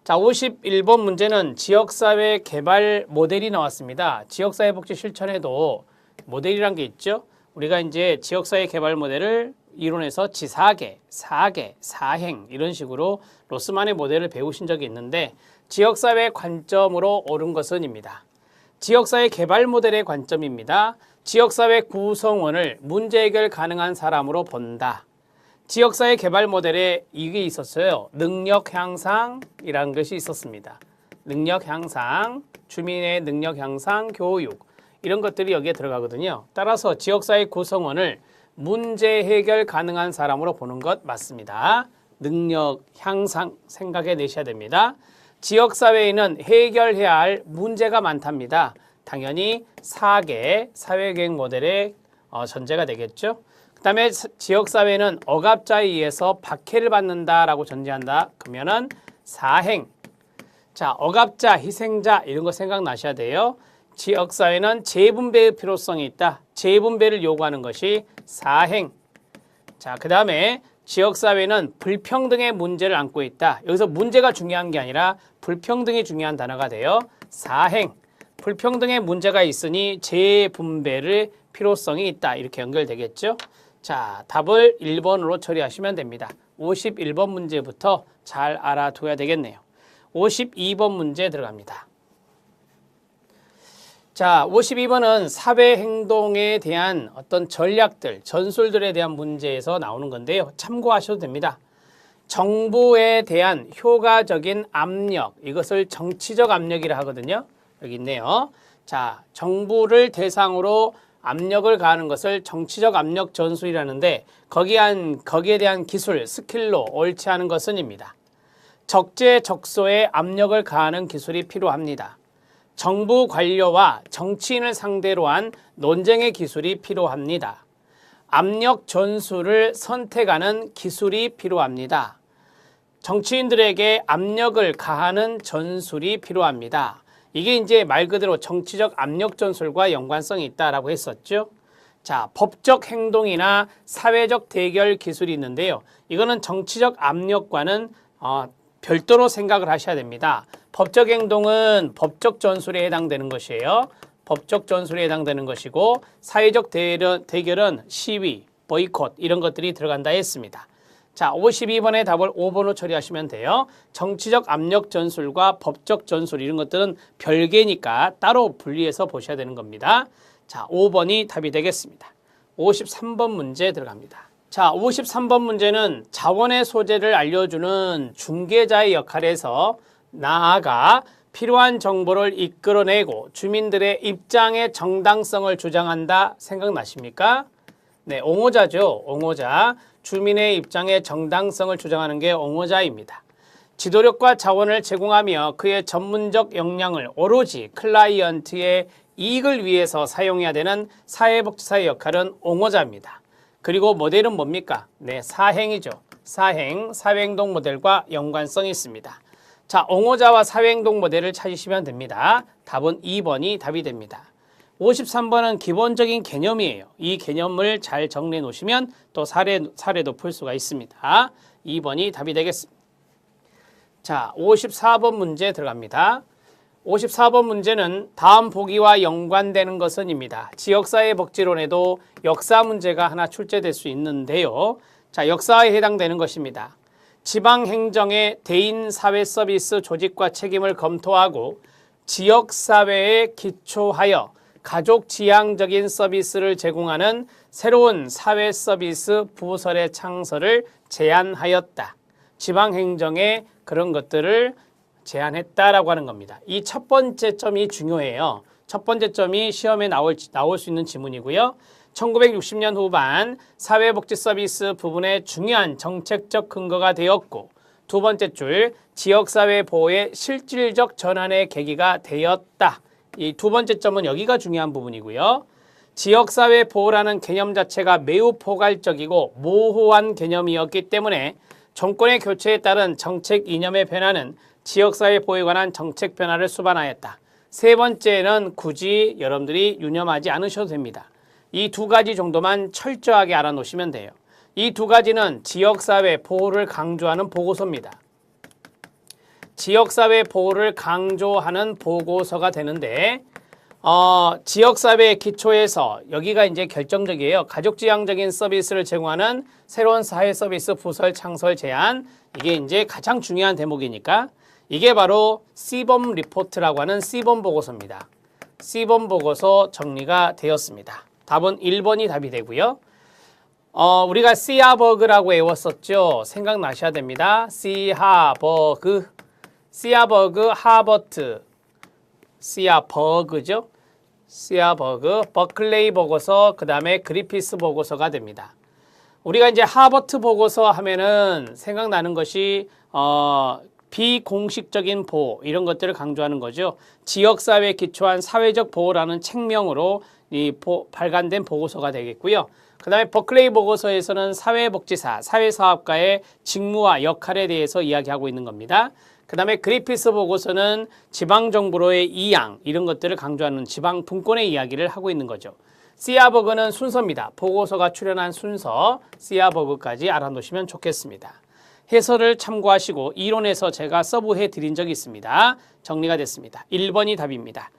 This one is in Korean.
자, 51번 문제는 지역사회 개발 모델이 나왔습니다. 지역사회 복지 실천에도 모델이란 게 있죠. 우리가 이제 지역사회 개발 모델을 이론에서 지사계, 사계, 사행 이런 식으로 로스만의 모델을 배우신 적이 있는데 지역사회 관점으로 옳은 것은입니다. 지역사회 개발 모델의 관점입니다. 지역사회 구성원을 문제 해결 가능한 사람으로 본다. 지역사회 개발 모델에 이게 있었어요. 능력 향상이라는 것이 있었습니다. 능력 향상, 주민의 능력 향상, 교육 이런 것들이 여기에 들어가거든요. 따라서 지역사회 구성원을 문제 해결 가능한 사람으로 보는 것 맞습니다. 능력 향상 생각해 내셔야 됩니다. 지역사회에는 해결해야 할 문제가 많답니다. 당연히 4개 사회계획 모델의 전제가 되겠죠. 그 다음에 지역사회는 억압자에 의해서 박해를 받는다라고 전제한다. 그러면은 사행. 자, 억압자, 희생자 이런 거 생각나셔야 돼요. 지역사회는 재분배의 필요성이 있다. 재분배를 요구하는 것이 사행. 자, 그 다음에 지역사회는 불평등의 문제를 안고 있다. 여기서 문제가 중요한 게 아니라 불평등이 중요한 단어가 돼요. 사행. 불평등의 문제가 있으니 재분배를 필요성이 있다. 이렇게 연결되겠죠. 자, 답을 1번으로 처리하시면 됩니다. 51번 문제부터 잘 알아둬야 되겠네요. 52번 문제 들어갑니다. 자, 52번은 사회행동에 대한 어떤 전략들, 전술들에 대한 문제에서 나오는 건데요. 참고하셔도 됩니다. 정부에 대한 효과적인 압력, 이것을 정치적 압력이라 하거든요. 여기 있네요. 자, 정부를 대상으로 압력을 가하는 것을 정치적 압력 전술이라는데 거기에 대한 기술, 스킬로 옳지 않은 것은입니다. 적재적소에 압력을 가하는 기술이 필요합니다. 정부 관료와 정치인을 상대로 한 논쟁의 기술이 필요합니다. 압력 전술을 선택하는 기술이 필요합니다. 정치인들에게 압력을 가하는 전술이 필요합니다. 이게 이제 말 그대로 정치적 압력 전술과 연관성이 있다라고 했었죠. 자, 법적 행동이나 사회적 대결 기술이 있는데요. 이거는 정치적 압력과는 별도로 생각을 하셔야 됩니다. 법적 행동은 법적 전술에 해당되는 것이에요. 법적 전술에 해당되는 것이고 사회적 대결은 시위, 보이콧 이런 것들이 들어간다 했습니다. 자, 52번의 답을 5번으로 처리하시면 돼요. 정치적 압력 전술과 법적 전술 이런 것들은 별개니까 따로 분리해서 보셔야 되는 겁니다. 자, 5번이 답이 되겠습니다. 53번 문제 들어갑니다. 자, 53번 문제는 자원의 소재를 알려주는 중개자의 역할에서 나아가 필요한 정보를 이끌어내고 주민들의 입장의 정당성을 주장한다. 생각나십니까? 네, 옹호자죠. 옹호자. 주민의 입장의 정당성을 주장하는 게 옹호자입니다. 지도력과 자원을 제공하며 그의 전문적 역량을 오로지 클라이언트의 이익을 위해서 사용해야 되는 사회복지사의 역할은 옹호자입니다. 그리고 모델은 뭡니까? 네, 사행이죠. 사행, 사회행동 모델과 연관성이 있습니다. 자, 옹호자와 사회행동 모델을 찾으시면 됩니다. 답은 2번이 답이 됩니다. 53번은 기본적인 개념이에요. 이 개념을 잘 정리해 놓으시면 또 사례도 풀 수가 있습니다. 2번이 답이 되겠습니다. 자, 54번 문제 들어갑니다. 54번 문제는 다음 보기와 연관되는 것은입니다. 지역사회 복지론에도 역사 문제가 하나 출제될 수 있는데요. 자, 역사에 해당되는 것입니다. 지방행정의 대인 사회 서비스 조직과 책임을 검토하고 지역사회에 기초하여 가족지향적인 서비스를 제공하는 새로운 사회 서비스 부설의 창설을 제안하였다. 지방행정에 그런 것들을 제안했다라고 하는 겁니다. 이 첫 번째 점이 중요해요. 첫 번째 점이 시험에 나올 수 있는 지문이고요. 1960년 후반 사회복지 서비스 부분의 중요한 정책적 근거가 되었고 두 번째 줄 지역사회 보호의 실질적 전환의 계기가 되었다. 이 두 번째 점은 여기가 중요한 부분이고요. 지역사회 보호라는 개념 자체가 매우 포괄적이고 모호한 개념이었기 때문에 정권의 교체에 따른 정책 이념의 변화는 지역사회 보호에 관한 정책 변화를 수반하였다. 세 번째는 굳이 여러분들이 유념하지 않으셔도 됩니다. 이 두 가지 정도만 철저하게 알아놓으시면 돼요. 이 두 가지는 지역사회 보호를 강조하는 보고서입니다. 지역사회 보호를 강조하는 보고서가 되는데 지역사회 기초에서 여기가 이제 결정적이에요. 가족지향적인 서비스를 제공하는 새로운 사회 서비스 부설 창설 제안, 이게 이제 가장 중요한 대목이니까 이게 바로 C범 리포트라고 하는 C범 보고서입니다. C범 보고서 정리가 되었습니다. 답은 1번이 답이 되고요. 우리가 시아버그라고 외웠었죠. 생각나셔야 됩니다. 시하버그, 하버트, 시아버그죠. 시아버그, 버클레이 보고서, 그 다음에 그리피스 보고서가 됩니다. 우리가 이제 하버트 보고서 하면은 생각나는 것이 비공식적인 보호, 이런 것들을 강조하는 거죠. 지역사회에 기초한 사회적 보호라는 책명으로 발간된 보고서가 되겠고요. 그 다음에 버클레이 보고서에서는 사회복지사, 사회사업가의 직무와 역할에 대해서 이야기하고 있는 겁니다. 그 다음에 그리피스 보고서는 지방정부로의 이양, 이런 것들을 강조하는 지방 분권의 이야기를 하고 있는 거죠. 시아버그는 순서입니다. 보고서가 출연한 순서, 시아버그까지 알아놓으시면 좋겠습니다. 해설을 참고하시고 이론에서 제가 서브해 드린 적이 있습니다. 정리가 됐습니다. 1번이 답입니다.